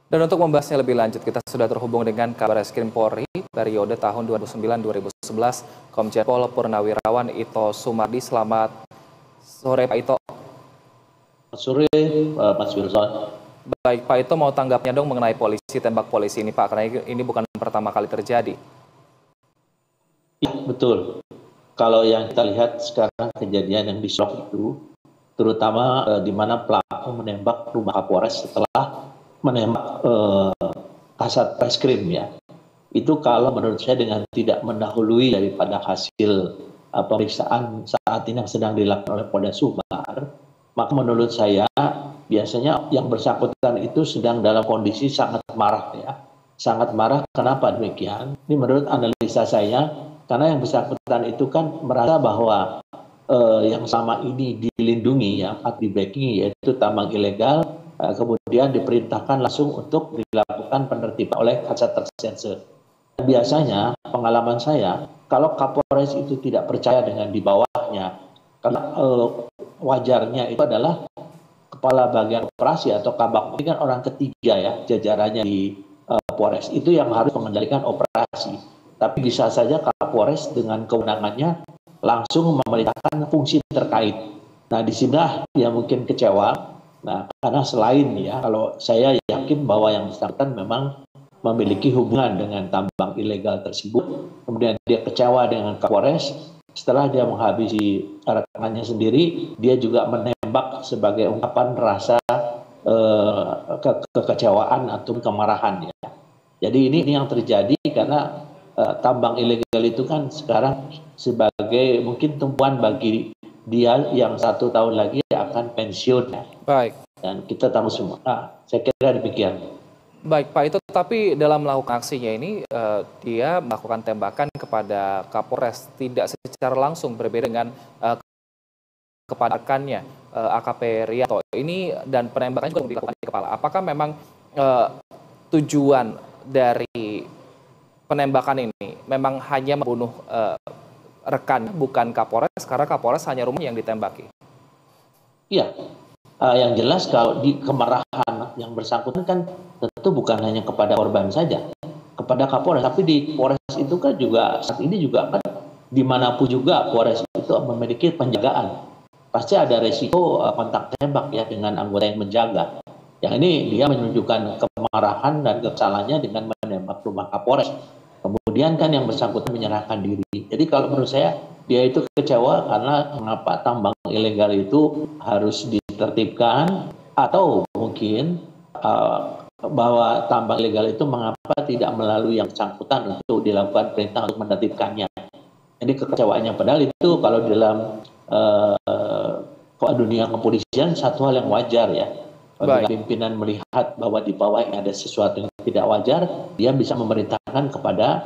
Dan untuk membahasnya lebih lanjut, kita sudah terhubung dengan Kabareskrim Polri periode tahun 2009-2011, Komjen Pol Purnawirawan Ito Sumardi. Selamat sore Pak Ito. Selamat sore Mas Wilson. Baik Pak Ito, mau tanggapnya dong mengenai tembak polisi ini Pak, karena ini bukan pertama kali terjadi. Ya, betul. Kalau yang kita lihat sekarang kejadian yang di Solok itu, terutama di mana pelaku menembak rumah Kapolres setelah menembak Kasat Reskrim ya. Itu kalau menurut saya dengan tidak mendahului daripada hasil pemeriksaan saat ini yang sedang dilakukan oleh Polda Sumbar, maka menurut saya biasanya yang bersangkutan itu sedang dalam kondisi sangat marah ya. Sangat marah, kenapa demikian? Ini menurut analisa saya, karena yang bersangkutan itu kan merasa bahwa yang selama ini dilindungi, yang di backing yaitu tambang ilegal, kemudian diperintahkan langsung untuk dilakukan penertiban oleh Kasat Reserse. Biasanya pengalaman saya, kalau Kapolres itu tidak percaya dengan di bawahnya, karena wajarnya itu adalah kepala bagian operasi atau kabak, ini kan orang ketiga ya jajarannya di Polres, itu yang harus mengendalikan operasi. Tapi bisa saja Kapolres dengan kewenangannya langsung memerintahkan fungsi terkait. Nah, di sini dia mungkin kecewa. Nah, karena selain ya, kalau saya yakin bahwa yang bersangkutan memang memiliki hubungan dengan tambang ilegal tersebut, kemudian dia kecewa dengan Kapolres. Setelah dia menghabisi rekannya sendiri, dia juga menembak sebagai ungkapan rasa kekecewaan atau kemarahan ya. Jadi ini yang terjadi karena tambang ilegal itu kan sekarang sebagai mungkin tumpuan bagi dia yang 1 tahun lagi akan pensiun. Baik. Dan kita tahu semua. Saya kira demikian. Baik Pak Ito, tapi dalam melakukan aksinya ini dia melakukan tembakan kepada Kapolres tidak secara langsung, berbeda dengan kepada rekannya AKP Rianto ini, dan penembakan juga dilakukan di kepala. Apakah memang tujuan dari penembakan ini memang hanya membunuh rekan, bukan Kapolres, karena Kapolres hanya rumah yang ditembaki? Iya, yang jelas kalau di kemarahan yang bersangkutan kan tentu bukan hanya kepada korban saja, kepada Kapolres, tapi di Polres itu kan juga saat ini juga kan dimanapun juga Polres itu memiliki penjagaan. Pasti ada resiko kontak tembak ya dengan anggota yang menjaga. Yang ini dia menunjukkan kemarahan dan kesalahannya dengan menembak rumah Kapolres. Kemudian kan yang bersangkutan menyerahkan diri. Jadi kalau menurut saya dia itu kecewa karena mengapa tambang ilegal itu harus ditertibkan, atau mungkin bahwa tambang ilegal itu mengapa tidak melalui yang bersangkutan untuk dilakukan perintah untuk menertibkannya. Jadi kekecewaannya, padahal itu kalau di dalam dunia kepolisian satu hal yang wajar ya. Bila pimpinan melihat bahwa di bawahnya ada sesuatu yang tidak wajar, dia bisa memerintahkan kepada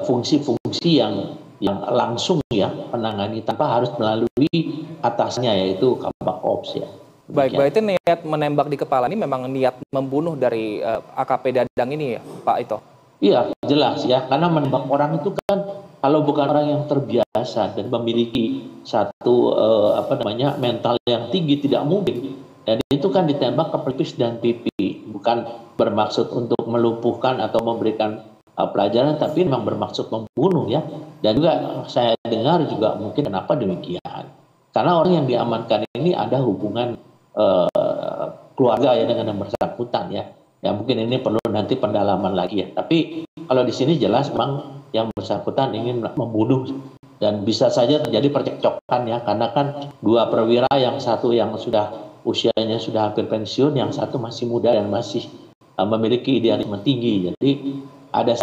fungsi-fungsi yang langsung ya menangani tanpa harus melalui atasnya, yaitu Kabak Ops ya. Baik, berarti niat menembak di kepala ini memang niat membunuh dari AKP Dadang ini ya Pak Ito? Iya, jelas ya, karena menembak orang itu kan kalau bukan orang yang terbiasa dan memiliki satu mental yang tinggi tidak mungkin. Dan itu kan ditembak ke pelipis dan pipi, bukan bermaksud untuk melumpuhkan atau memberikan pelajaran, tapi memang bermaksud membunuh ya. Dan juga saya dengar juga mungkin kenapa demikian, karena orang yang diamankan ini ada hubungan keluarga ya dengan yang bersangkutan ya. Ya mungkin ini perlu nanti pendalaman lagi ya. Tapi kalau di sini jelas memang yang bersangkutan ingin membunuh, dan bisa saja terjadi percekcokan ya, karena kan dua perwira, yang satu yang sudah usianya sudah hampir pensiun, yang satu masih muda dan masih memiliki idealisme tinggi. Jadi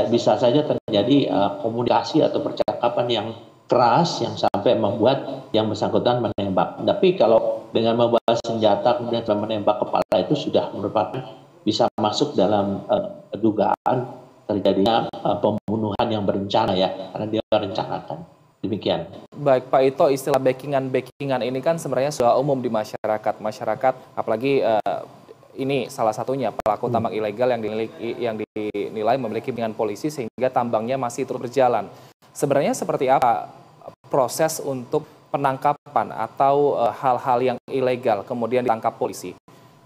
bisa saja terjadi komunikasi atau percakapan yang keras yang sampai membuat yang bersangkutan menembak. Tapi kalau dengan membawa senjata kemudian menembak kepala, itu sudah merupakan bisa masuk dalam dugaan terjadinya pembunuhan yang berencana ya, karena dia merencanakan. Demikian. Baik Pak Ito, istilah backingan ini kan sebenarnya sudah umum di masyarakat, apalagi ini salah satunya pelaku tambang ilegal yang dinilai memiliki dengan polisi sehingga tambangnya masih terus berjalan. Sebenarnya seperti apa proses untuk penangkapan atau hal-hal yang ilegal kemudian ditangkap polisi?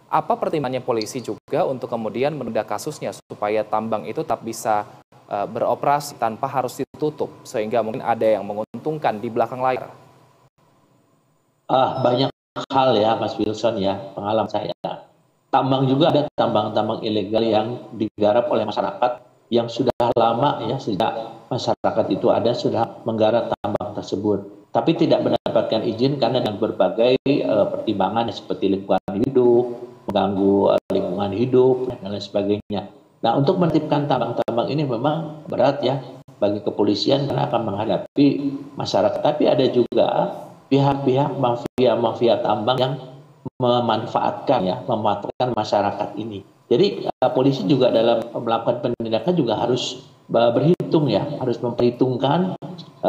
Apa pertimbangannya polisi juga untuk kemudian menunda kasusnya supaya tambang itu tetap bisa beroperasi tanpa harus ditutup, sehingga mungkin ada yang menguntungkan di belakang layar? Banyak hal ya Mas Wilson ya, pengalaman saya. Tambang juga ada tambang-tambang ilegal yang digarap oleh masyarakat yang sudah lama ya, sejak masyarakat itu ada sudah menggarap tambang tersebut. Tapi tidak mendapatkan izin karena dengan berbagai pertimbangan seperti lingkungan hidup, mengganggu lingkungan hidup dan lain sebagainya. Nah, untuk menertibkan tambang-tambang ini memang berat ya bagi kepolisian karena akan menghadapi masyarakat. Tapi ada juga pihak-pihak mafia-mafia tambang yang memanfaatkan masyarakat ini. Jadi polisi juga dalam melakukan penindakan juga harus berhitung ya, harus memperhitungkan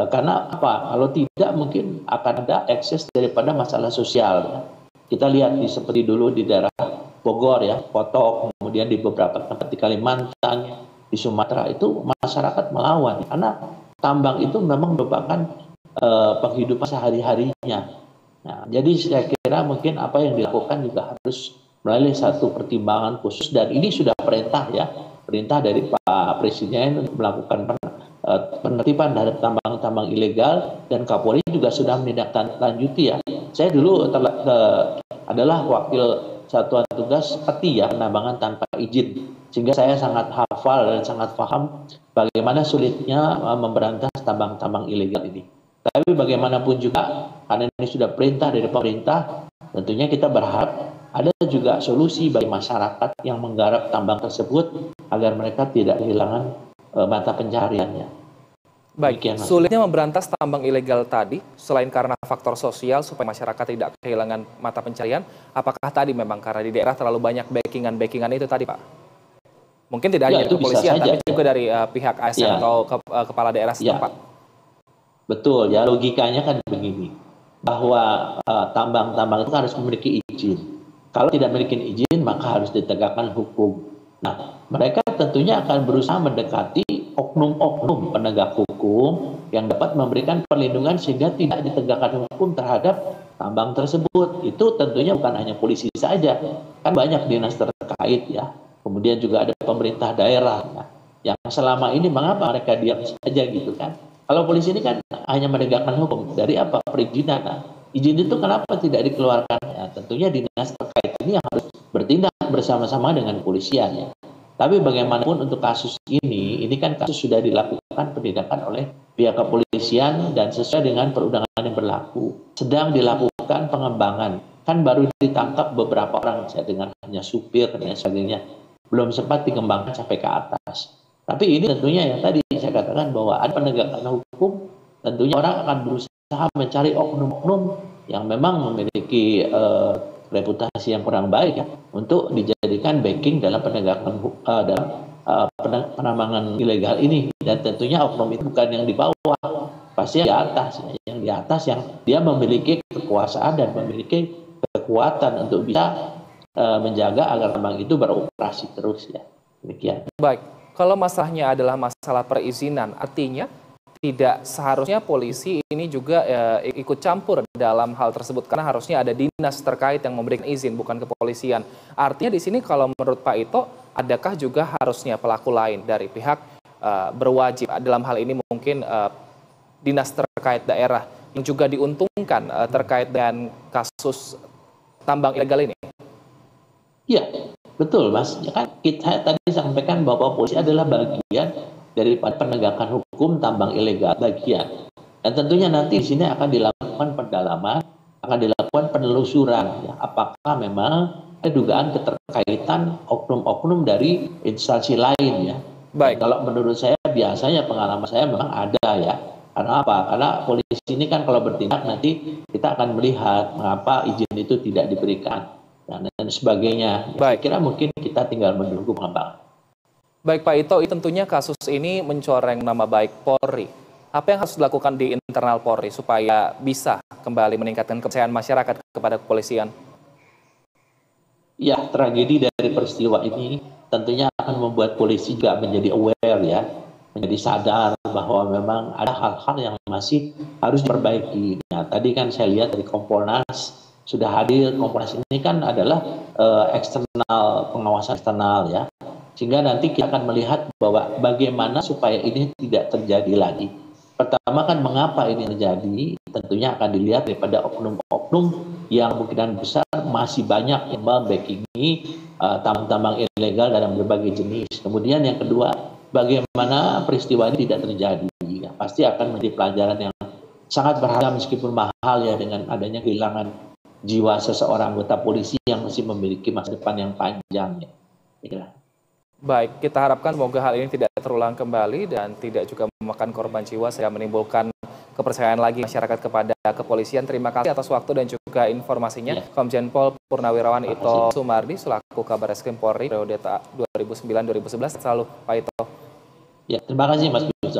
karena apa? Kalau tidak mungkin akan ada ekses daripada masalah sosial ya. Kita lihat seperti dulu di daerah Bogor ya, Potok, kemudian di beberapa tempat di Kalimantan, di Sumatera itu masyarakat melawan karena tambang itu memang merupakan penghidupan sehari-harinya. Nah, jadi saya kira mungkin apa yang dilakukan juga harus melalui satu pertimbangan khusus dan ini sudah perintah ya, perintah dari Pak Presiden untuk melakukan penertiban terhadap tambang-tambang ilegal dan Kapolri juga sudah menindaklanjuti ya. Saya dulu adalah wakil satuan tugas peti ya, penambangan tanpa izin, sehingga saya sangat hafal dan sangat paham bagaimana sulitnya memberantas tambang-tambang ilegal ini. Tapi bagaimanapun juga, karena ini sudah perintah dari pemerintah, tentunya kita berharap ada juga solusi bagi masyarakat yang menggarap tambang tersebut agar mereka tidak kehilangan mata pencahariannya. Baik, sulitnya memberantas tambang ilegal tadi, selain karena faktor sosial supaya masyarakat tidak kehilangan mata pencaharian, apakah tadi memang karena di daerah terlalu banyak backingan itu tadi, Pak? Mungkin tidak hanya dari kepolisian, tapi juga dari pihak ASN atau kepala daerah setempat. Betul, ya logikanya kan begini, bahwa tambang-tambang itu harus memiliki izin. Kalau tidak memiliki izin, maka harus ditegakkan hukum. Nah, mereka tentunya akan berusaha mendekati oknum-oknum penegak hukum yang dapat memberikan perlindungan sehingga tidak ditegakkan hukum terhadap tambang tersebut. Itu tentunya bukan hanya polisi saja, kan banyak dinas terkait ya. Kemudian juga ada pemerintah daerah yang selama ini mengapa mereka diam saja gitu kan. Kalau polisi ini kan hanya menegakkan hukum. Dari apa? Perizinan. Nah, izin itu kenapa tidak dikeluarkan? Ya, tentunya dinas terkait ini harus bertindak bersama-sama dengan kepolisian ya. Tapi bagaimanapun untuk kasus ini kan kasus sudah dilakukan penindakan oleh pihak kepolisian dan sesuai dengan perundangan yang berlaku. Sedang dilakukan pengembangan. Kan baru ditangkap beberapa orang, saya dengar hanya supir dan sebagainya. Belum sempat dikembangkan sampai ke atas. Tapi ini tentunya yang tadi saya katakan bahwa ada penegakan hukum, tentunya orang akan berusaha mencari oknum-oknum yang memang memiliki reputasi yang kurang baik ya, untuk dijadikan backing dalam penegakan penambangan ilegal ini. Dan tentunya oknum itu bukan yang di bawah, pasti yang di atas yang dia memiliki kekuasaan dan memiliki kekuatan untuk bisa menjaga agar tambang itu beroperasi terus ya. Demikian. Baik, kalau masalahnya adalah masalah perizinan, artinya tidak seharusnya polisi ini juga ikut campur dalam hal tersebut karena harusnya ada dinas terkait yang memberikan izin, bukan kepolisian. Artinya di sini kalau menurut Pak Ito, adakah juga harusnya pelaku lain dari pihak berwajib dalam hal ini mungkin dinas terkait daerah yang juga diuntungkan terkait dengan kasus tambang ilegal ini? Iya, betul Mas. Ya kan saya tadi sampaikan bahwa polisi adalah bagian daripada penegakan hukum tambang ilegal bagian. Dan tentunya nanti di sini akan dilakukan pendalaman, akan dilakukan penelusuran ya, apakah memang ada dugaan keterkaitan oknum-oknum dari instansi lain ya. Baik. Kalau menurut saya biasanya pengalaman saya memang ada ya. Karena apa? Karena polisi ini kan kalau bertindak nanti kita akan melihat mengapa izin itu tidak diberikan dan sebagainya. Ya, saya kira mungkin kita tinggal menunggu pengembangan. Baik Pak Ito, tentunya kasus ini mencoreng nama baik Polri. Apa yang harus dilakukan di internal Polri supaya bisa kembali meningkatkan kepercayaan masyarakat kepada kepolisian? Ya, tragedi dari peristiwa ini tentunya akan membuat polisi juga menjadi aware ya, menjadi sadar bahwa memang ada hal-hal yang masih harus diperbaiki. Nah, tadi kan saya lihat dari Kompolnas sudah hadir. Komponas ini kan adalah eksternal, pengawasan eksternal ya, sehingga nanti kita akan melihat bahwa bagaimana supaya ini tidak terjadi lagi. Pertama kan mengapa ini terjadi, tentunya akan dilihat daripada oknum-oknum yang kemungkinan besar masih banyak yang membackingi tambang-tambang ilegal dalam berbagai jenis. Kemudian yang kedua, bagaimana peristiwa ini tidak terjadi. Ya, pasti akan menjadi pelajaran yang sangat berharga meskipun mahal ya, dengan adanya kehilangan jiwa seseorang anggota polisi yang masih memiliki masa depan yang panjang ya. Baik, kita harapkan semoga hal ini tidak terulang kembali dan tidak juga memakan korban jiwa sehingga menimbulkan kepercayaan lagi masyarakat kepada kepolisian. Terima kasih atas waktu dan juga informasinya. Komjen Pol Purnawirawan Ito Sumardi selaku Kabar Eskrim Polri periode 2009-2011. Selalu Pak Ito. Ya, terima kasih Mas Bujang.